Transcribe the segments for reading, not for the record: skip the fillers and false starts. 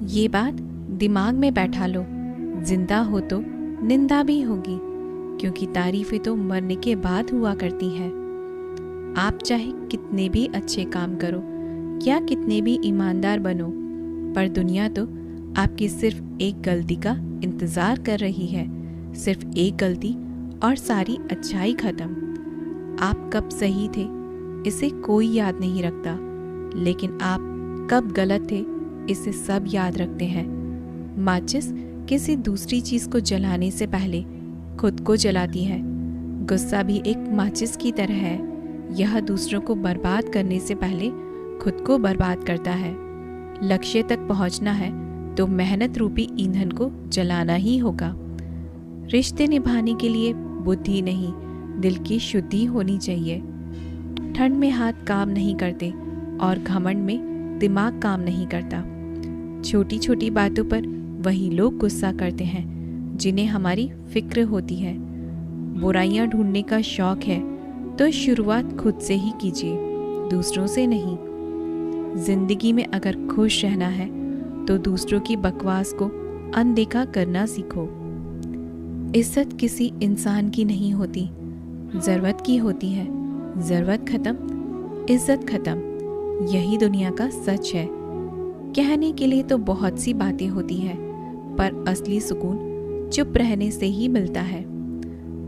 ये बात दिमाग में बैठा लो, जिंदा हो तो निंदा भी होगी, क्योंकि तारीफें तो मरने के बाद हुआ करती हैं। आप चाहे कितने भी अच्छे काम करो या कितने भी ईमानदार बनो, पर दुनिया तो आपकी सिर्फ एक गलती का इंतज़ार कर रही है। सिर्फ एक गलती और सारी अच्छाई खत्म। आप कब सही थे इसे कोई याद नहीं रखता, लेकिन आप कब गलत थे इसे सब याद रखते हैं। माचिस किसी दूसरी चीज़ को जलाने से पहले खुद को जलाती है। गुस्सा भी एक माचिस की तरह है, यह दूसरों को बर्बाद करने से पहले खुद को बर्बाद करता है। लक्ष्य तक पहुंचना है तो मेहनत रूपी ईंधन को जलाना ही होगा। रिश्ते निभाने के लिए बुद्धि नहीं, दिल की शुद्धि होनी चाहिए। ठंड में हाथ काम नहीं करते और घमंड में दिमाग काम नहीं करता। छोटी छोटी बातों पर वही लोग गुस्सा करते हैं जिन्हें हमारी फिक्र होती है। बुराइयां ढूंढने का शौक है तो शुरुआत खुद से ही कीजिए, दूसरों से नहीं। जिंदगी में अगर खुश रहना है तो दूसरों की बकवास को अनदेखा करना सीखो। इज्जत किसी इंसान की नहीं होती, ज़रूरत की होती है। ज़रूरत खत्म, इज्जत खत्म, यही दुनिया का सच है। कहने के लिए तो बहुत सी बातें होती हैं, पर असली सुकून चुप रहने से ही मिलता है।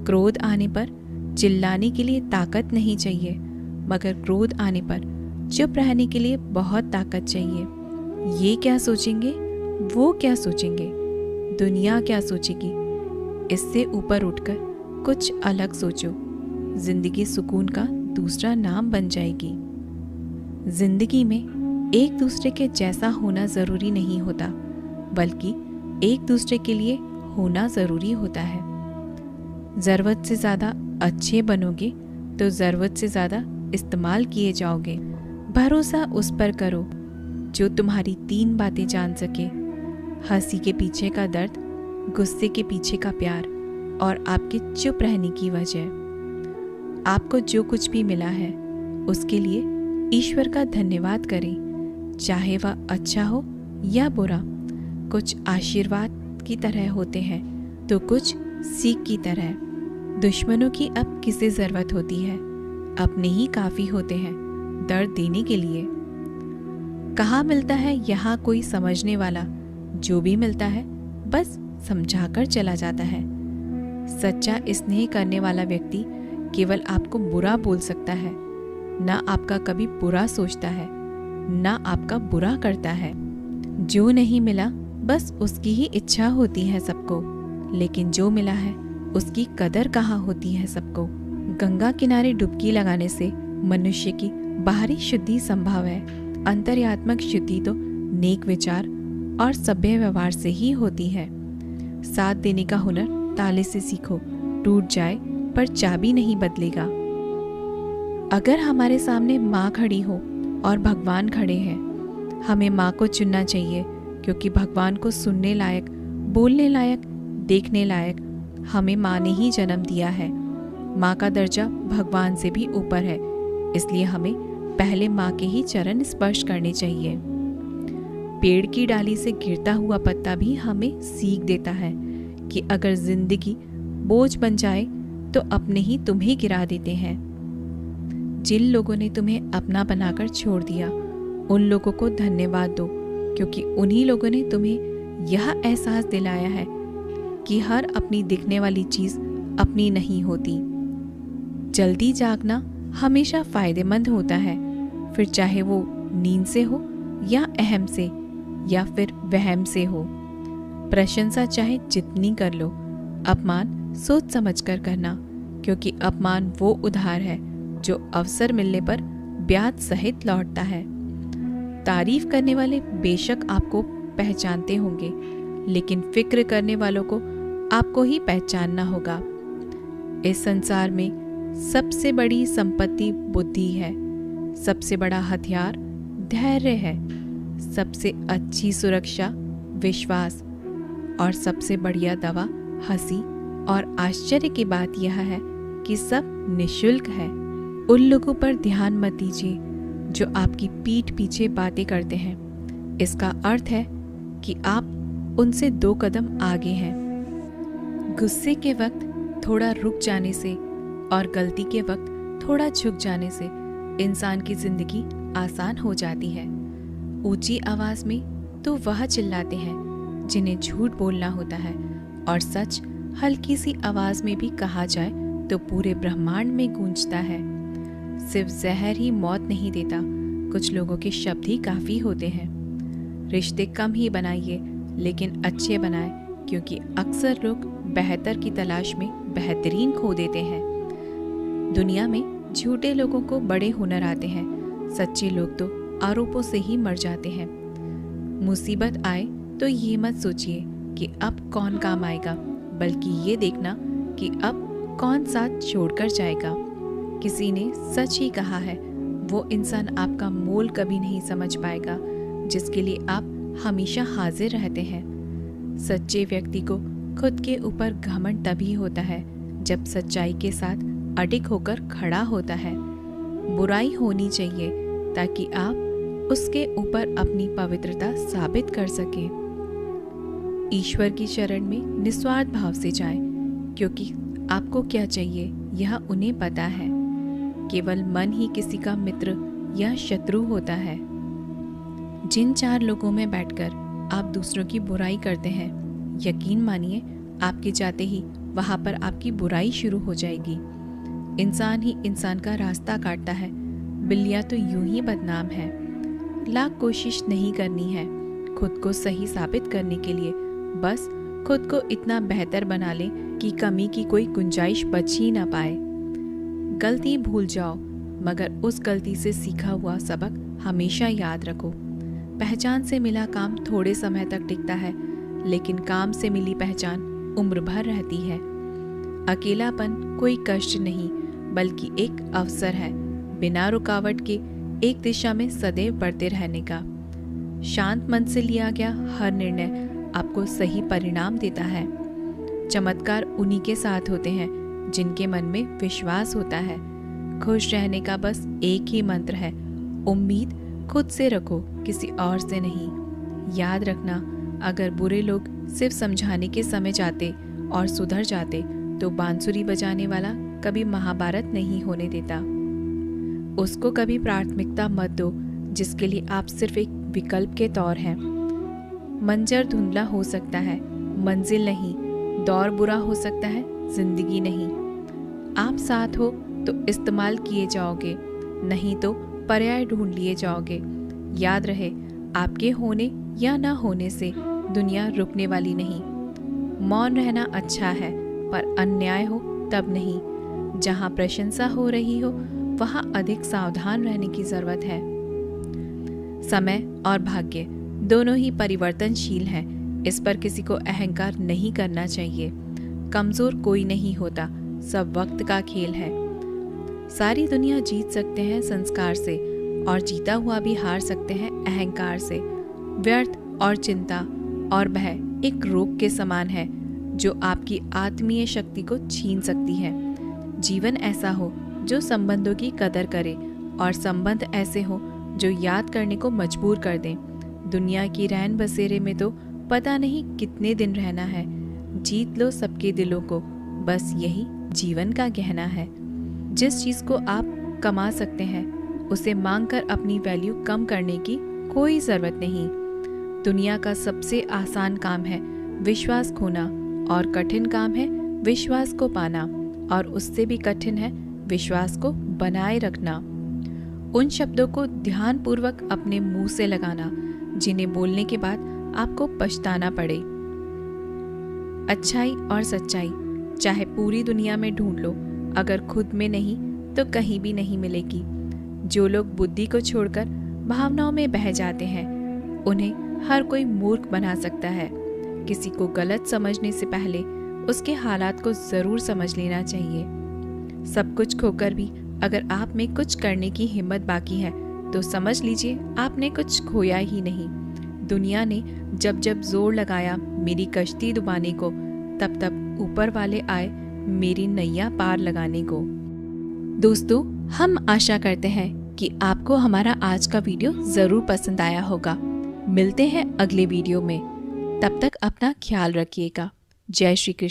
क्रोध आने पर चिल्लाने के लिए ताकत नहीं चाहिए, मगर क्रोध आने पर चुप रहने के लिए बहुत ताकत चाहिए। ये क्या सोचेंगे, वो क्या सोचेंगे, दुनिया क्या सोचेगी, इससे ऊपर उठकर कुछ अलग सोचो। जिंदगी सुकून का दूसरा नाम बन जाएगी। जिंदगी में एक दूसरे के जैसा होना ज़रूरी नहीं होता, बल्कि एक दूसरे के लिए होना ज़रूरी होता है। ज़रूरत से ज़्यादा अच्छे बनोगे तो ज़रूरत से ज़्यादा इस्तेमाल किए जाओगे। भरोसा उस पर करो जो तुम्हारी 3 बातें जान सके: हंसी के पीछे का दर्द, गुस्से के पीछे का प्यार और आपके चुप रहने की वजह। आपको जो कुछ भी मिला है उसके लिए ईश्वर का धन्यवाद करें, चाहे वह अच्छा हो या बुरा। कुछ आशीर्वाद की तरह होते हैं तो कुछ सीख की तरह। दुश्मनों की अब किसे ज़रूरत होती है, अपने ही काफ़ी होते हैं दर्द देने के लिए। कहाँ मिलता है यहाँ कोई समझने वाला, जो भी मिलता है बस समझाकर चला जाता है। सच्चा स्नेह करने वाला व्यक्ति केवल आपको बुरा बोल सकता है, ना आपका कभी बुरा सोचता है, ना आपका बुरा करता है। जो नहीं मिला बस उसकी ही इच्छा होती है सबको, लेकिन जो मिला है उसकी कदर कहाँ होती है सबको। गंगा किनारे डुबकी लगाने से मनुष्य की बाहरी शुद्धि संभव है, अंतर्यात्मक शुद्धि तो नेक विचार और सभ्य व्यवहार से ही होती है। साथ देने का हुनर ताले से सीखो, टूट जाए पर चाबी नहीं बदलेगा। अगर हमारे सामने माँ खड़ी हो और भगवान खड़े हैं, हमें माँ को चुनना चाहिए, क्योंकि भगवान को सुनने लायक, बोलने लायक, देखने लायक हमें माँ ने ही जन्म दिया है। माँ का दर्जा भगवान से भी ऊपर है, इसलिए हमें पहले माँ के ही चरण स्पर्श करने चाहिए। पेड़ की डाली से गिरता हुआ पत्ता भी हमें सीख देता है कि अगर जिंदगी बोझ बन जाए तो अपने ही तुम्हें गिरा देते हैं। जिन लोगों ने तुम्हें अपना बनाकर छोड़ दिया, उन लोगों को धन्यवाद दो, क्योंकि उन्हीं लोगों ने तुम्हें यह एहसास दिलाया है कि हर अपनी दिखने वाली चीज़ अपनी नहीं होती। जल्दी जागना हमेशा फायदेमंद होता है, फिर चाहे वो नींद से हो या अहम से या फिर वहम से हो। प्रशंसा चाहे जितनी कर लो, अपमान सोच समझ कर करना, क्योंकि अपमान वो उधार है जो अवसर मिलने पर ब्याज सहित लौटता है। तारीफ करने वाले बेशक आपको पहचानते होंगे, लेकिन फिक्र करने वालों को आपको ही पहचानना होगा। इस संसार में सबसे बड़ी संपत्ति बुद्धि है, सबसे बड़ा हथियार धैर्य है, सबसे अच्छी सुरक्षा विश्वास और सबसे बढ़िया दवा हंसी। और आश्चर्य की बात यह है कि सब निःशुल्क है। उन लोगों पर ध्यान मत दीजिए जो आपकी पीठ पीछे बातें करते हैं। इसका अर्थ है कि आप उनसे 2 कदम आगे हैं। गुस्से के वक्त थोड़ा रुक जाने से और गलती के वक्त थोड़ा झुक जाने से इंसान की जिंदगी आसान हो जाती है। ऊंची आवाज में तो वह चिल्लाते हैं जिन्हें झूठ बोलना होता है, और सच हल्की सी आवाज में भी कहा जाए तो पूरे ब्रह्मांड में गूंजता है। सिर्फ जहर ही मौत नहीं देता, कुछ लोगों के शब्द ही काफी होते हैं। रिश्ते कम ही बनाइए लेकिन अच्छे बनाएं, क्योंकि अक्सर लोग बेहतर की तलाश में बेहतरीन खो देते हैं। दुनिया में झूठे लोगों को बड़े हुनर आते हैं, सच्चे लोग तो आरोपों से ही मर जाते हैं। मुसीबत आए तो ये मत सोचिए कि अब कौन काम आएगा, बल्कि ये देखना कि अब कौन साथ छोड़कर जाएगा। किसी ने सच ही कहा है, वो इंसान आपका मोल कभी नहीं समझ पाएगा जिसके लिए आप हमेशा हाजिर रहते हैं। सच्चे व्यक्ति को खुद के ऊपर घमंड तभी होता है जब सच्चाई के साथ अडिग होकर खड़ा होता है। बुराई होनी चाहिए ताकि आप उसके ऊपर अपनी पवित्रता साबित कर सकें। ईश्वर की शरण में निस्वार्थ भाव से जाएं, क्योंकि आपको क्या चाहिए यह उन्हें पता है। केवल मन ही किसी का मित्र या शत्रु होता है। जिन 4 लोगों में बैठकर आप दूसरों की बुराई करते हैं, यकीन मानिए आपके जाते ही वहां पर आपकी बुराई शुरू हो जाएगी। इंसान ही इंसान का रास्ता काटता है, बिल्लियां तो यूं ही बदनाम है। लाख कोशिश नहीं करनी है खुद को सही साबित करने के लिए, बस खुद को इतना बेहतर बना ले कि कमी की कोई गुंजाइश बच ही ना पाए। गलती भूल जाओ, मगर उस गलती से सीखा हुआ सबक हमेशा याद रखो। पहचान से मिला काम थोड़े समय तक टिकता है, लेकिन काम से मिली पहचान उम्र भर रहती है। अकेलापन कोई कष्ट नहीं, बल्कि एक अवसर है बिना रुकावट के एक दिशा में सदैव बढ़ते रहने का। शांत मन से लिया गया हर निर्णय आपको सही परिणाम देता है। चमत्कार उन्हीं के साथ होते हैं जिनके मन में विश्वास होता है। खुश रहने का बस एक ही मंत्र है, उम्मीद खुद से रखो, किसी और से नहीं। याद रखना, अगर बुरे लोग सिर्फ समझाने के समय जाते और सुधर जाते तो बांसुरी बजाने वाला कभी महाभारत नहीं होने देता। उसको कभी प्राथमिकता मत दो जिसके लिए आप सिर्फ एक विकल्प के तौर हैं। मंजर धुंधला हो सकता है, मंजिल नहीं। दौर बुरा हो सकता है, जिंदगी नहीं। आप साथ हो तो इस्तेमाल किए जाओगे, नहीं तो पर्याय ढूंढ लिए जाओगे। याद रहे, आपके होने या ना होने से दुनिया रुकने वाली नहीं। मौन रहना अच्छा है, पर अन्याय हो तब नहीं। जहाँ प्रशंसा हो रही हो वहाँ अधिक सावधान रहने की जरूरत है। समय और भाग्य दोनों ही परिवर्तनशील हैं, इस पर किसी को अहंकार नहीं करना चाहिए। कमजोर कोई नहीं होता, सब वक्त का खेल है। सारी दुनिया जीत सकते हैं संस्कार से, और जीता हुआ भी हार सकते हैं अहंकार से। व्यर्थ और चिंता और भय एक रोग के समान है जो आपकी आत्मीय शक्ति को छीन सकती है। जीवन ऐसा हो जो संबंधों की कदर करे, और संबंध ऐसे हो जो याद करने को मजबूर कर दें। दुनिया की रैन बसेरे में तो पता नहीं कितने दिन रहना है। जीत लो सबके दिलों को, बस यही जीवन का गहना है। जिस चीज को आप कमा सकते हैं उसे मांगकर अपनी वैल्यू कम करने की कोई जरूरत नहीं। दुनिया का सबसे आसान काम है विश्वास खोना, और कठिन काम है विश्वास को पाना, और उससे भी कठिन है विश्वास को बनाए रखना। उन शब्दों को ध्यानपूर्वक अपने मुंह से लगाना जिन्हें बोलने के बाद आपको पछताना पड़े। अच्छाई और सच्चाई चाहे पूरी दुनिया में ढूंढ लो, अगर खुद में नहीं तो कहीं भी नहीं मिलेगी। जो लोग बुद्धि को छोड़कर भावनाओं में बह जाते हैं, उन्हें हर कोई मूर्ख बना सकता है। किसी को गलत समझने से पहले उसके हालात को जरूर समझ लेना चाहिए। सब कुछ खोकर भी अगर आप में कुछ करने की हिम्मत बाकी है तो समझ लीजिए आपने कुछ खोया ही नहीं। दुनिया ने जब जब जोर लगाया मेरी कश्ती डुबाने को, तब तब ऊपर वाले आए मेरी नैया पार लगाने को। दोस्तों, हम आशा करते हैं कि आपको हमारा आज का वीडियो जरूर पसंद आया होगा। मिलते हैं अगले वीडियो में। तब तक अपना ख्याल रखिएगा। जय श्री कृष्ण।